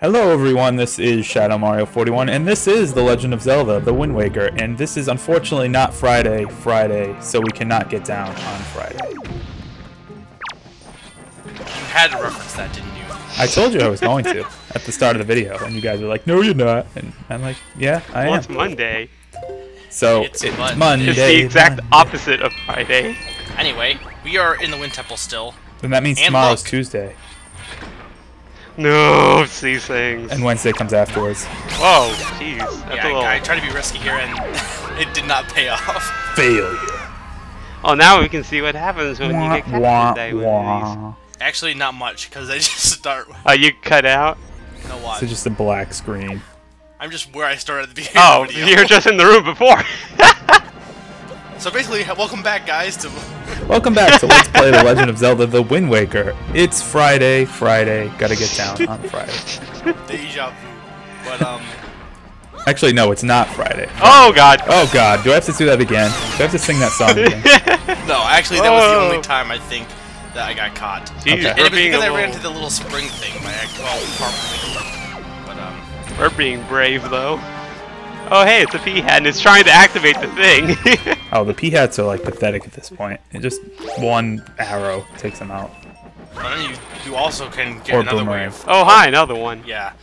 Hello everyone, this is Shadow Mario 41, and this is The Legend of Zelda, The Wind Waker, and this is unfortunately not Friday, so we cannot get down on Friday. You had to reference that, didn't you? I told you I was going to, at the start of the video, and you guys were like, no you're not, and I'm like, yeah, I am. Well, it's Monday. So, It's Monday. It's the exact Monday. opposite of Friday. Anyway, we are in the Wind Temple still. Then that means And tomorrow's look. Tuesday, No, it's these things. and Wednesday comes afterwards. Whoa, jeez. That's Yeah, a little... I tried to be risky here and it did not pay off. Failure. Oh, now we can see what happens when you get captured today with these. Actually, not much, because I just start... Oh, you cut out? No, watch. So just a black screen. I'm just where I started at the beginning Oh, of the video. you were just in the room before. So basically, welcome back, guys, to... Welcome back to Let's Play The Legend of Zelda, The Wind Waker. It's Friday, gotta get down on Friday. Deja vu. But, Actually, no, it's not Friday. Oh, God. Oh god, do I have to do that again? Do I have to sing that song again? no, actually, that was the only time, I think, that I got caught. Jeez, Okay. And we're it was being because a I ran little... into the little spring thing by accident. But, We're being brave, though. Oh, hey, it's a P-hat, and it's trying to activate the thing. Oh, the P-hats are like pathetic at this point. It just one arrow takes them out. but then you also can get Or another boomerang. wave. Oh, hi, another one. Yeah.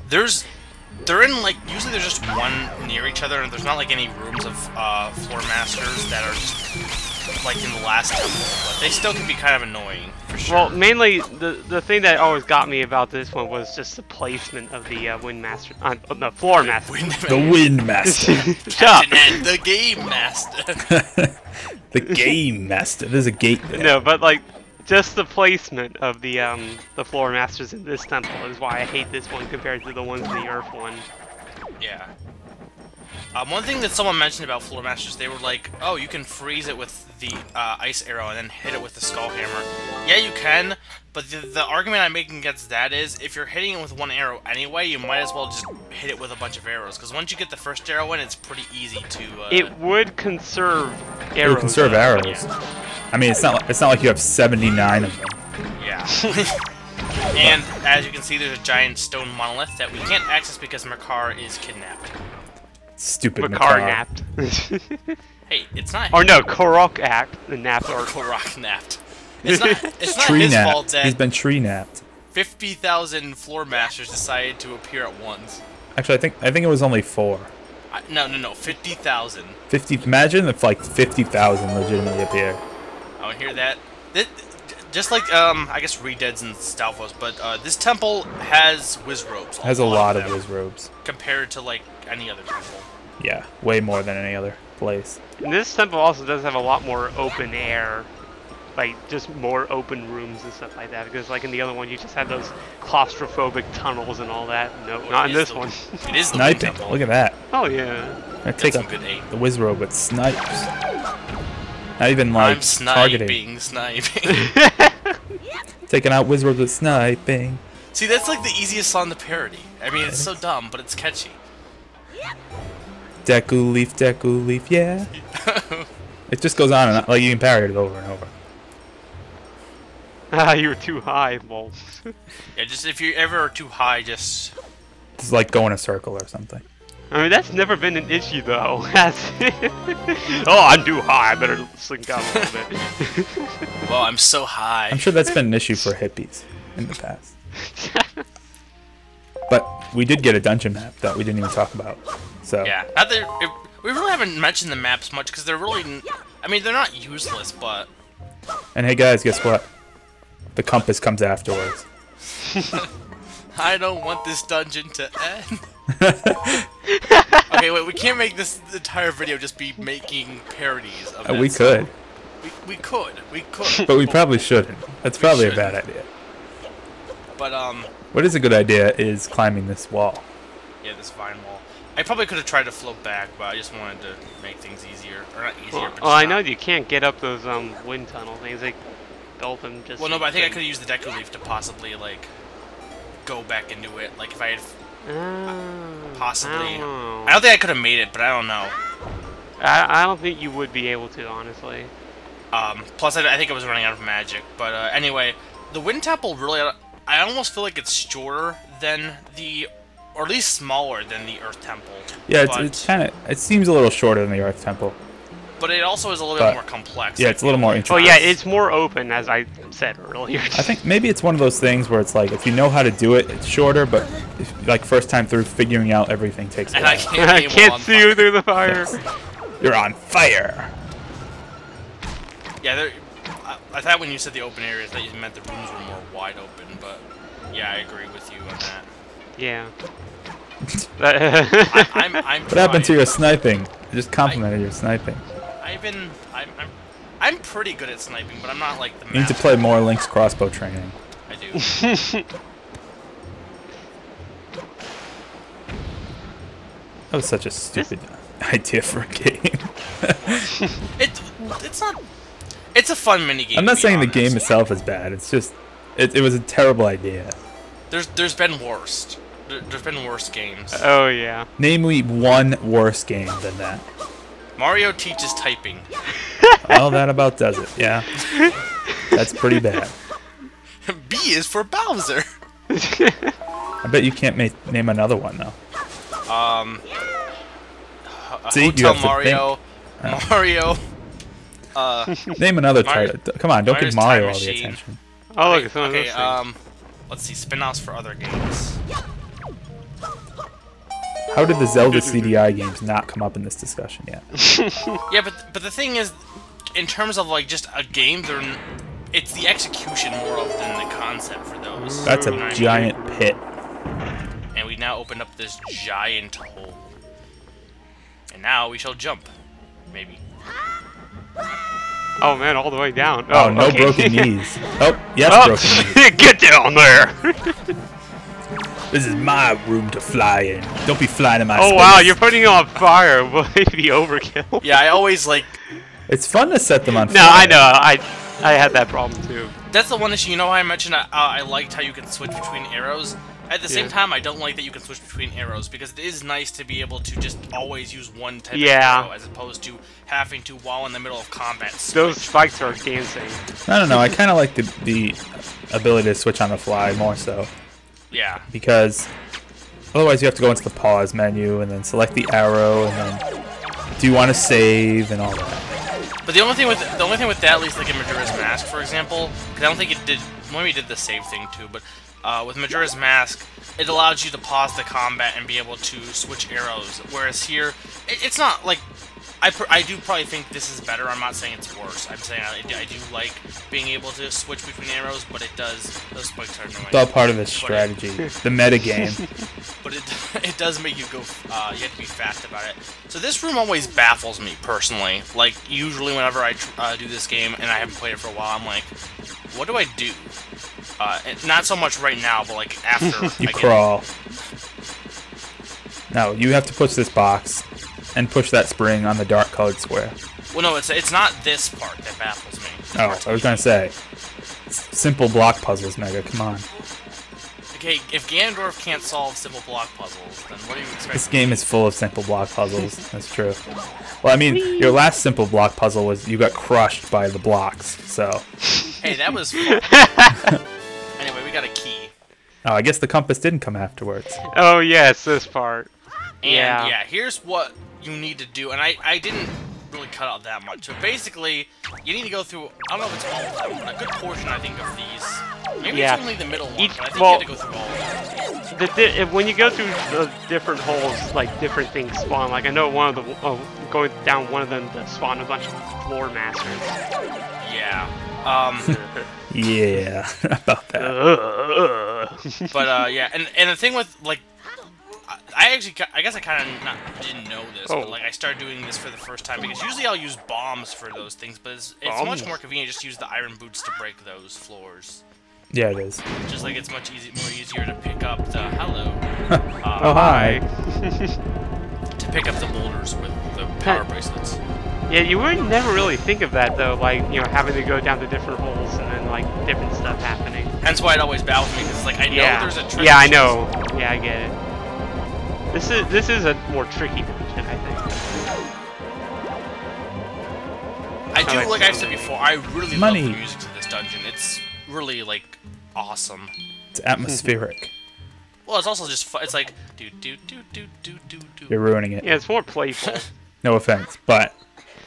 They're in, like, usually there's just one near each other, and there's not, like, any rooms of, floor masters that are just, like, in the last temple, but they still can be kind of annoying, for sure. Well, mainly, the thing that always got me about this one was just the placement of the Wind Master... the Floor Master. The Wind Master. Shut up. And the Game Master. The Game Master. There's a gate there. No, but, like, just the placement of the Floor Masters in this temple is why I hate this one compared to the ones in the Earth one. Yeah. One thing that someone mentioned about Floor Masters, they were like, oh, you can freeze it with the ice arrow and then hit it with the skull hammer. Yeah, you can, but the argument I'm making against that is, if you're hitting it with one arrow anyway, you might as well just hit it with a bunch of arrows, because once you get the first arrow in, it's pretty easy to... It would conserve arrows. It would conserve arrows. Yeah. I mean, it's not like you have 79 of them. Yeah. And, as you can see, there's a giant stone monolith that we can't access because Makar is kidnapped. Stupid Makar Makar. napped. Hey, it's not... Or no, Korok act the napped or Korok napped. It's not Tree his napped. fault that... He's been tree napped. 50,000 floor masters decided to appear at once. Actually, I think it was only 4. No, 50,000. 50. Imagine if like 50,000 legitimately appeared. Oh, hear that? Just like, I guess Redeads and Stalfos, but this temple has whiz robes. Has a lot of them, whiz robes. compared to, like, any other temple. Yeah, way more than any other place. And this temple also does have a lot more open air. Like, just more open rooms and stuff like that. Because, like, in the other one, you just had those claustrophobic tunnels and all that. No, not in this one. It is the Wind Sniping. Temple. Look at that. Oh, yeah. I take some up good aim. the whiz robe with snipes. Not even like I'm targeting. sniping. Taking out whiz robes with sniping. See, that's like the easiest song to parody. I mean, it's so dumb, but it's catchy. Deku leaf, yeah. It just goes on and on, like you can parody it over and over. Ah, you were too high, lol. Yeah, just if you ever are too high, just... It's like go in a circle or something. I mean, that's never been an issue, though, has it? Oh, I'm too high, I better slink out a little bit. Well, I'm so high. I'm sure that's been an issue for hippies in the past. But we did get a dungeon map that we didn't even talk about. So Yeah, we really haven't mentioned the maps much because they're really... I mean, they're not useless, but... And hey guys, guess what? The compass comes afterwards. I don't want this dungeon to end. Okay, wait, we can't make this entire video just be making parodies of that We song. could, We could. but we probably shouldn't. That's probably a bad idea. But, What is a good idea is climbing this wall. yeah, this vine wall. I probably could have tried to float back, but I just wanted to make things easier. Or not easier, but just Well, I know not. you can't get up those wind tunnel things. They built them just... Well, no, but I think I could have used the Deku Leaf to possibly, like, go back into it. Like, if I had possibly... I don't know. I don't think I could have made it, but I don't know. I don't think you would be able to, honestly. Plus, I think I was running out of magic. But anyway, the Wind Temple really... I almost feel like it's shorter than the, or at least smaller than the Earth Temple. Yeah, but, it's kind of. It seems a little shorter than the Earth Temple. But it also is a little bit more complex. Yeah, it's a little more Oh interesting. yeah, it's more open, as I said earlier. I think maybe it's one of those things where it's like if you know how to do it, it's shorter, but if, like first time through, figuring out everything takes a And while. I can't see you through the fire. You're on fire. Yeah, I thought when you said the open areas that you meant the rooms were more wide open, but yeah, I agree with you on that. Yeah. I'm What happened to your sniping? I just complimented your sniping. I'm pretty good at sniping, but I'm not like the You need to play more Link's crossbow training. I do. That was such a stupid idea for a game. It's not. It's a fun mini game. I'm not saying the honest. game itself is bad. It's just it was a terrible idea. There's been worse. There's been worse games. Oh yeah. Name me one worse game than that. Mario teaches typing. Well, that about does it. Yeah, that's pretty bad. B is for Bowser. I bet you can't name another one though. See, you Hotel have to Mario. think. Mario. Name another Mario- title. Come on, don't give Mario's Mario Time all the Machine. attention. Oh look, it's one of Okay, those things. let's see, spin-offs for other games. How did the Zelda CDI games not come up in this discussion yet? Yeah, but the thing is, in terms of like just a game, it's the execution more of than the concept for those. That's a You know what I mean? giant pit. And we now opened up this giant hole. And now we shall jump. Maybe. Oh man, all the way down. Oh, no okay. broken knees. Oh, yes, Oh, broken knees. get down there! This is my room to fly in. Don't be flying in my Oh space. wow, you're putting it on fire. Will it be overkill? Yeah, I always like... It's fun to set them on fire. No, I know. I had that problem too. That's the one issue. You know how I mentioned I liked how you can switch between arrows? At the same Yeah. time, I don't like that you can switch between arrows, because it is nice to be able to just always use one type Yeah. of arrow, as opposed to having to, while in the middle of combat, Those switch. spikes are dancing. I don't know. I kind of like the ability to switch on the fly more so. Yeah. Because otherwise you have to go into the pause menu and then select the arrow and then do you want to save and all that. But the only thing with that, at least like in Majora's Mask, for example, because I don't think it did. Maybe it did the save thing too, but with Majora's Mask, it allows you to pause the combat and be able to switch arrows. Whereas here, it's not like I do probably think this is better. I'm not saying it's worse. I'm saying I do like being able to switch between arrows, but it does. Those spikes are annoying. It's all part of the strategy, the meta game. But it does make you go. You have to be fast about it. So this room always baffles me personally. Like usually whenever I do this game and I haven't played it for a while, I'm like, what do I do? And not so much right now, but like after You I crawl. No, you have to push this box and push that spring on the dark colored square. Well, no, it's not this part that baffles me. Oh, I was gonna say, simple block puzzles, Mega. Come on. Okay, if Ganondorf can't solve simple block puzzles, then what do you expect? This game is full of simple block puzzles. That's true. Well, I mean, your last simple block puzzle was you got crushed by the blocks. So. Hey, that was fun. Anyway, we got a key. Oh, I guess the compass didn't come afterwards. Oh yes, this part. And Yeah. yeah, here's what you need to do. And I didn't really cut out that much. So basically, you need to go through, I don't know if it's all of them, but a good portion, I think, of these. Maybe Yeah. it's only the middle one, Each- but I think well, you have to go through all of them. When you go through the different holes, like different things spawn. Like I know one of the going down one of them to spawn a bunch of floor masters. Yeah. Yeah, about that. But yeah, and the thing with like, I guess I kind of didn't know this, but like I started doing this for the first time because usually I'll use bombs for those things, but it's much more convenient just to use the iron boots to break those floors. Yeah, it is. Just like it's much more easier to pick up the Oh, hi. to pick up the boulders with the power bracelets. Yeah, you would never really think of that though, like, you know, having to go down to different holes and then like different stuff happening. Hence why it always baffles me, because like I know there's a trick. Yeah, I know. Yeah, I get it. This is a more tricky dungeon, I think. I do, like I've said before, I really love Money. the music to this dungeon. It's really like awesome. It's atmospheric. Well, it's also just it's like do do do do do do do. You're ruining it. Yeah, it's more playful. No offense, but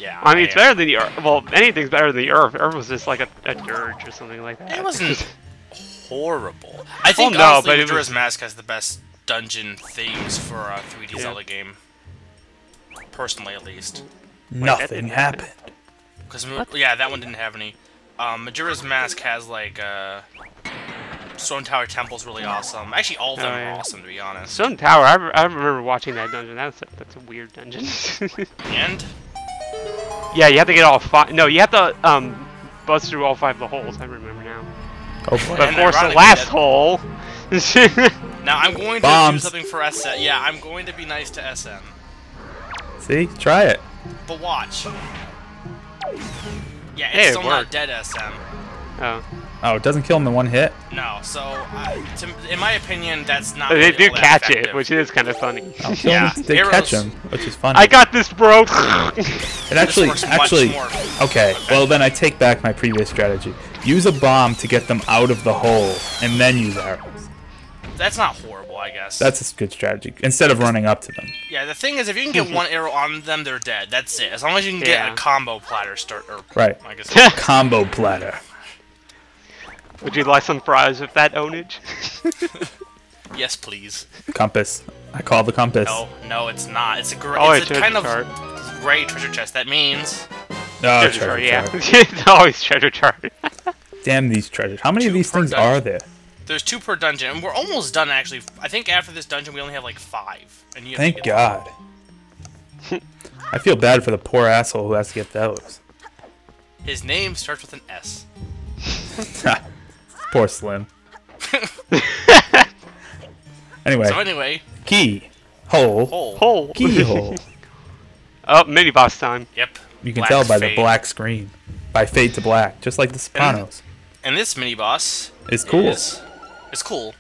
Yeah. I mean, it's better than the Earth. Well, anything's better than the Earth. Earth was just like a dirge or something like that. It wasn't horrible. I think no, honestly, but it Majora's was... Mask has the best dungeon themes for a 3D Zelda game. Personally, at least. nothing happened. Because yeah, that one didn't have any. Majora's Mask has like Stone Tower Temple's really awesome. Actually, all of them are awesome, to be honest. Stone Tower, I remember watching that dungeon. That's a weird dungeon. And? Yeah, you have to get all 5. No, you have to bust through all 5 of the holes. I remember now. Oh boy. But of course, the last hole. Now I'm going to do something for SM. Yeah, I'm going to be nice to SM. See, try it. But watch. Yeah, it's Hey, still not dead, SM. Oh. Oh, it doesn't kill him in one hit. No, so in my opinion, that's not. They really do all that catch effective. it, which is kind of funny. I'll kill Yeah, him. They arrows- catch him, which is funny. I got this, bro. It actually, works much more okay. Well, then I take back my previous strategy. Use a bomb to get them out of the hole, and then use arrows. That's not horrible, I guess. That's a good strategy. Instead of running up to them. Yeah, the thing is, if you can get one arrow on them, they're dead. That's it. As long as you can get a combo platter start. Or, Right. I guess. Combo platter. Would you like some fries with that ownage? Yes, please. Compass. I call the compass. No, it's not. It's a gray. Oh, it's a kind of chart. gray treasure chest. That means. Oh, Treasure chart, chart. it's always treasure chart. Damn these treasures. How many of these things are there? There's 2 per dungeon, and we're almost done. Actually, I think after this dungeon we only have like 5. And you have to Thank get God. I feel bad for the poor asshole who has to get those. His name starts with an S. Poor Slim. Anyway. So anyway. Key. Hole. Hole. Keyhole. Oh, mini boss time. Yep. You can Black tell by the fade. black screen. By fade to black. Just like the Sopranos. And this mini boss It's cool. It's cool.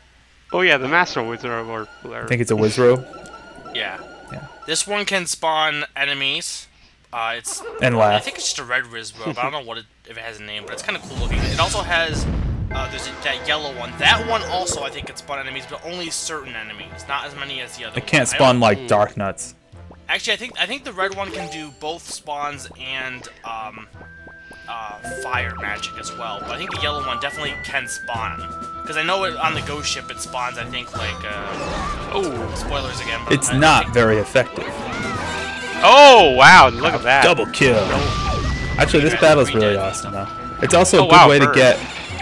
Oh yeah, the Master Wizard or I think it's a Wizro. Yeah. Yeah. This one can spawn enemies. It's. And I laugh. think it's just a red Rizbo, but I don't know if it has a name, but it's kind of cool looking. It also has. There's that yellow one. That one also I think can spawn enemies, but only certain enemies, not as many as the other. It can't one. spawn like Dark Nuts. Actually, I think the red one can do both spawns and fire magic as well. But I think the yellow one definitely can spawn. Because I know on the ghost ship it spawns, I think, like, oh, spoilers again. But It's not very effective. Oh wow, look at that. Double kill. Actually, this battle's really awesome, though. It's also a good wow, way to bird. get...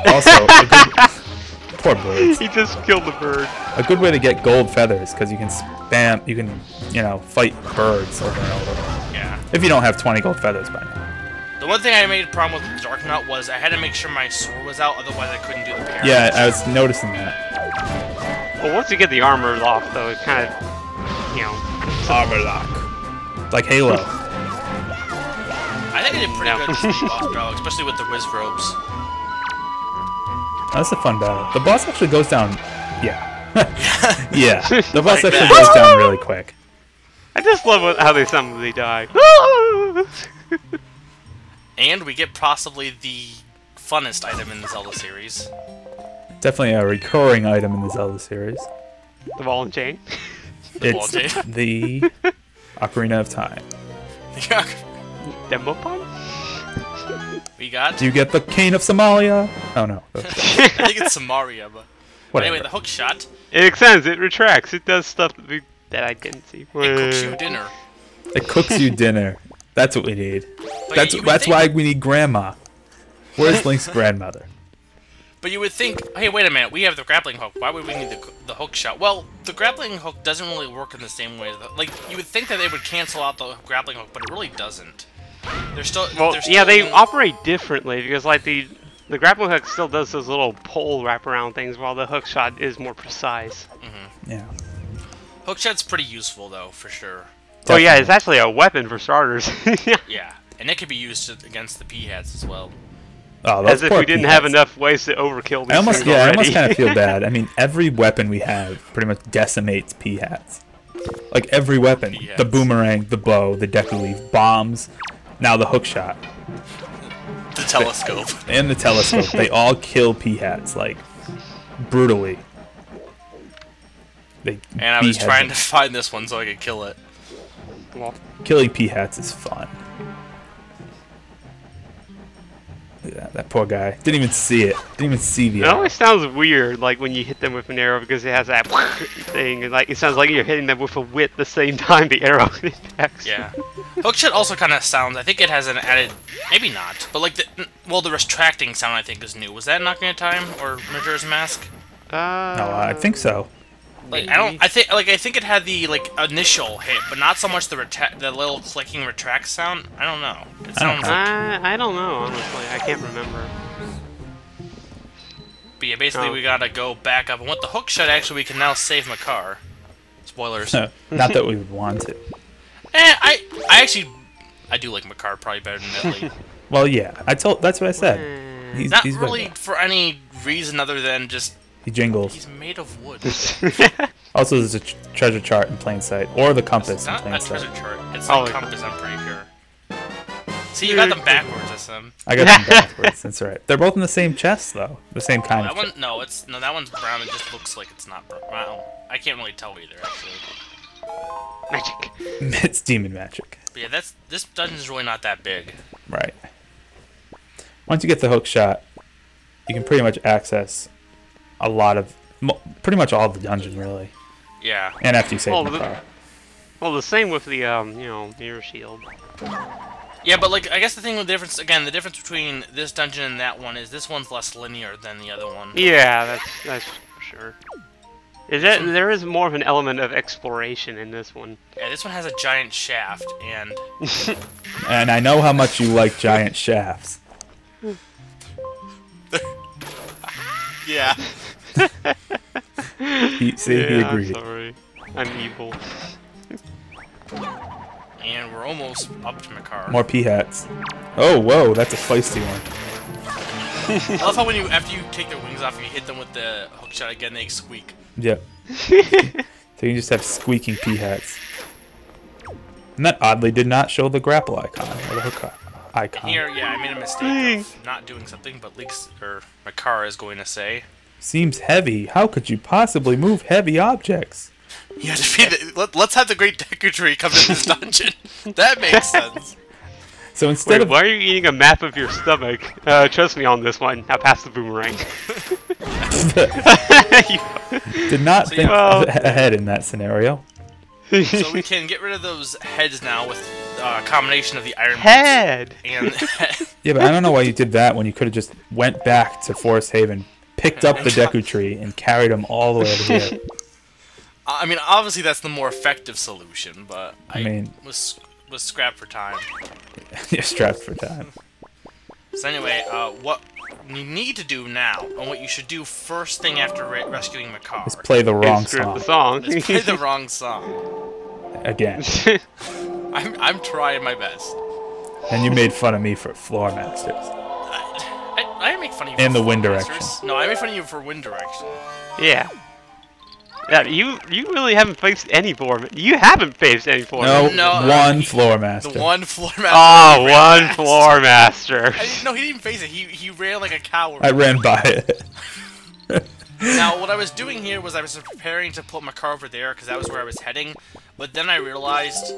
Also, a good... Poor birds. He just killed the bird. A good way to get gold feathers, because you can spam... You can, you know, fight birds over and over. Yeah. If you don't have 20 gold feathers by now. The one thing I made a problem with the Dark Nut was I had to make sure my sword was out, otherwise I couldn't do the parry. Yeah, I was noticing that. Well, once you get the armor off, though, it kind of, you know... Armor lock. Like Halo. I think I did pretty good with the boss battle, especially with the Wiz robes. That's a fun battle. The boss actually goes down... Yeah. Yeah. The boss Like actually that. goes down really quick. I just love how they suddenly die. And we get possibly the funnest item in the Zelda series. Definitely a recurring item in the Zelda series. The ball and chain. It's the Ocarina of Time. Demo pun? We got... Do you get the Cane of Somalia? Oh no. I think it's Samaria, but... Whatever. Anyway, the hook shot. It extends, it retracts, it does stuff that I didn't see. It cooks you dinner. It cooks you dinner. That's what we need. But you would That's think- why we need Grandma. Where's Link's grandmother? But you would think, hey, wait a minute, we have the grappling hook. Why would we need the hook shot? Well, the grappling hook doesn't really work in the same way. Like, you would think that they would cancel out the grappling hook, but it really doesn't. They're still... Well, they're still yeah, they operate differently, because, like, the grappling hook still does those little pole wraparound things, while the hook shot is more precise. Yeah. Hook shot's pretty useful, though, for sure. Oh yeah, it's actually a weapon for starters. Yeah, and it could be used against the P-hats as well. Oh, As if poor we didn't peanuts. have enough ways to overkill these things I already. almost kind of feel bad. I mean, every weapon we have pretty much decimates P-hats. Like, every weapon. P-hats. The boomerang, the bow, the deku leaf, bombs, now the hook shot, The telescope. and the telescope. They all kill P-hats, like, brutally. And I was trying to find this one so I could kill it. Well, killing P-hats is fun. Yeah, that poor guy didn't even see it. Didn't even see the it arrow. always sounds weird, like when you hit them with an arrow, because it has that thing, and like it sounds like you're hitting them with a whip the same time the arrow attacks. Yeah. Hookshot also kind of sounds. I think it has an added, maybe not, but like the retracting sound I think is new. Was that Ocarina of Time or Majora's Mask? No, I think so. Like I think it had the like initial hit, but not so much the little clicking retract sound. I don't know. It sounds. I don't know, honestly. I can't remember. But yeah, basically we gotta go back up, and with the hookshot, actually, we can now save Makar. Spoilers. Not that we would want it. I do like Makar probably better than Nedley. Well, yeah, that's what I said. Not he's really better. for any reason other than just He jingles. he's made of wood. Also, there's a treasure chart in plain sight, or the compass It's in not plain a sight. treasure chart. It's Oh, like yeah. compass, I'm pretty sure. See, you got them backwards, SM. I got them backwards. That's right. They're both in the same chest, though. The same kind That of. one, no, that one's brown. It just looks like it's not brown. Well, I can't really tell either, actually. Magic. It's demon magic. But yeah, this dungeon's really not that big. Right. Once you get the hook shot, you can pretty much access a lot of, pretty much all of the dungeon, really. Yeah. And after you save Well, Makar. Well, the same with the mirror shield. Yeah, but like I guess the thing with the difference between this dungeon and that one is this one's less linear than the other one. Yeah, that's for sure. There is more of an element of exploration in this one. Yeah, this one has a giant shaft, and And I know how much you like giant shafts. yeah. He agreed. I'm sorry. I'm evil. And we're almost up to Makar. More P-hats. Oh, whoa, that's a feisty one. I love how after you take their wings off, you hit them with the hook shot again, they squeak. Yep. So you just have squeaking P-hats. And that oddly did not show the grapple icon, or the hook icon. Here, yeah, I made a mistake of not doing something, but Makar is going to say. Seems heavy. How could you possibly move heavy objects? Yeah, let's have the Great Deku Tree come to this dungeon. That makes sense. So instead Wait, of why are you eating a map of your stomach? Trust me on this one. Now pass the boomerang. did not think Well- ahead in that scenario. So we can get rid of those heads now with a combination of the iron boots Head! and Yeah, but I don't know why you did that when you could have just went back to Forest Haven, picked up the Deku Tree, and carried them all the way over here. I mean, obviously that's the more effective solution, but I mean- was scrapped for time. You're strapped for time. So anyway, what you need to do now, and what you should do first thing after rescuing Makar, Just play the wrong Screw up song the song. is play the wrong song. again. I'm trying my best. And you made fun of me for Floor Masters. I make fun of you And for the wind Floor direction. Masters. No, I make fun of you for wind direction. Yeah. Yeah, you really haven't faced any Floor. You haven't faced any Floor. No, No, one Floor Master. The one Floor Master. Oh, he ran one past. Floor Master. No, he didn't face it. He ran like a coward. I ran by it. Now, what I was doing here was I was preparing to put Makar over there because that was where I was heading, but then I realized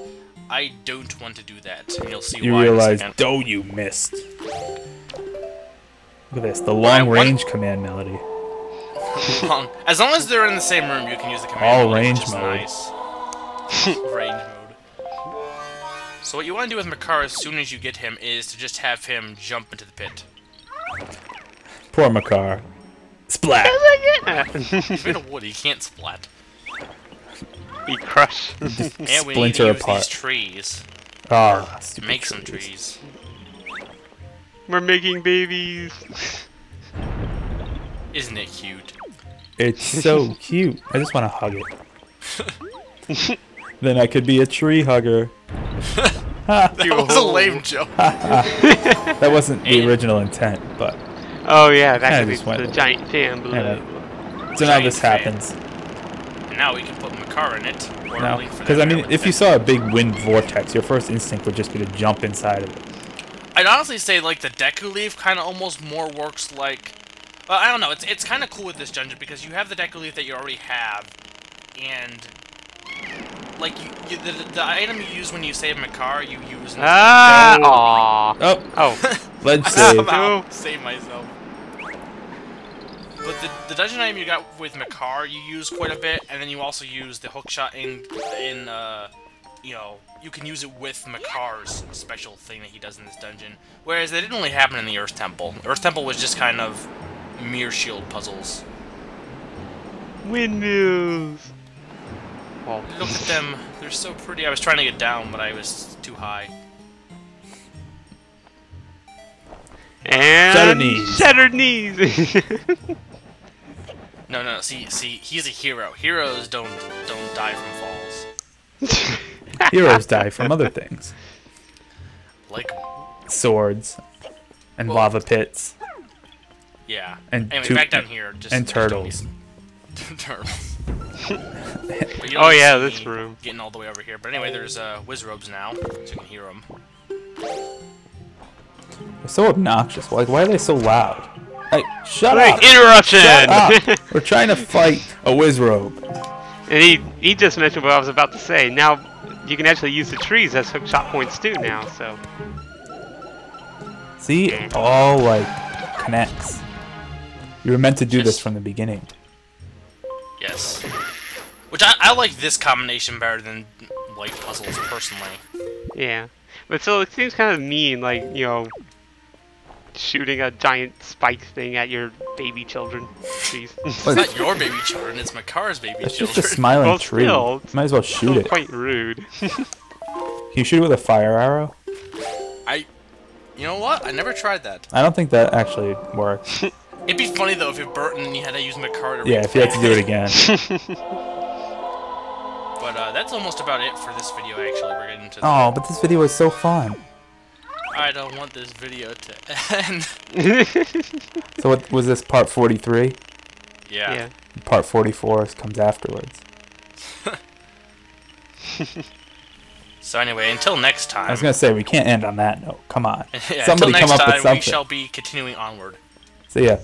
I don't want to do that, and you'll see You why. realized, in a second. oh, you missed. Look at this, the long-range command melody. As long as they're in the same room, you can use the command. All mode, range which is mode. Nice. Range mode. So what you want to do with Makar as soon as you get him is to just have him jump into the pit. Poor Makar. Splat! He's made of wood. He can't splat. Be crushed. And we need to Splinter use apart. these trees. Ah, stupid Make some trees. We're making babies. Isn't it cute? It's so cute. I just want to hug it. Then I could be a tree hugger. That was a lame joke. That wasn't the original intent, but Oh yeah, that Kinda could be just went the with it. giant fan blue. so now this happens. And now we can put Makar in it. Or No, Link for because that I mean, matter. if you saw a big wind vortex, your first instinct would just be to jump inside of it. I'd honestly say like the Deku Leaf kind of almost more works like. Well, I don't know. It's kind of cool with this dungeon because you have the Deku Leaf that you already have, and like the item you use when you save Makar, you use. Ah! Aw. Oh, ledge I save. somehow saved myself. But the dungeon item you got with Makar, you use quite a bit, and then you also use the hookshot in you know, you can use it with Makar's special thing that he does in this dungeon. Whereas that didn't really happen in the Earth Temple. Earth Temple was just kind of mirror shield puzzles. Windmills. Oh. Look at them. They're so pretty. I was trying to get down, but I was too high. And Shattered knees. Shattered knees. No, see, he's a hero. Heroes don't die from falls. Heroes die from other things. Like, Swords. And lava pits. yeah. And anyway, back down here. Just and turtles. Turtles. Oh yeah, this room. Getting all the way over here. But anyway, there's Wizrobes now, so you can hear them. They're so obnoxious. Like, why are they so loud? Hey, shut up! Interruption! Shut up! We're trying to fight a Wizrobe. And he just mentioned what I was about to say. Now you can actually use the trees as hookshot points too now. So See, it all like connects. You were meant to do this from the beginning. Yes. Which I like this combination better than light puzzles personally. yeah, but so it seems kind of mean, like, you know, shooting a giant spike thing at your baby children. Jeez. It's not your baby children, it's Makar's baby It's children. just a smiling Well, tree. still, Might as well shoot Still it. quite rude. Can you shoot it with a fire arrow? You know what? I never tried that. I don't think that actually works. It'd be funny though if it burnt and you had to use Makar to Yeah, if you had to do it again. But that's almost about it for this video actually. We're getting to the... Oh, but this video is so fun. I don't want this video to end. So what was this, part 43? Yeah. Part 44 comes afterwards. So anyway, until next time. I was gonna say, we can't end on that note. Come on. Yeah, Somebody until next come up with time, something. we shall be continuing onward. See ya.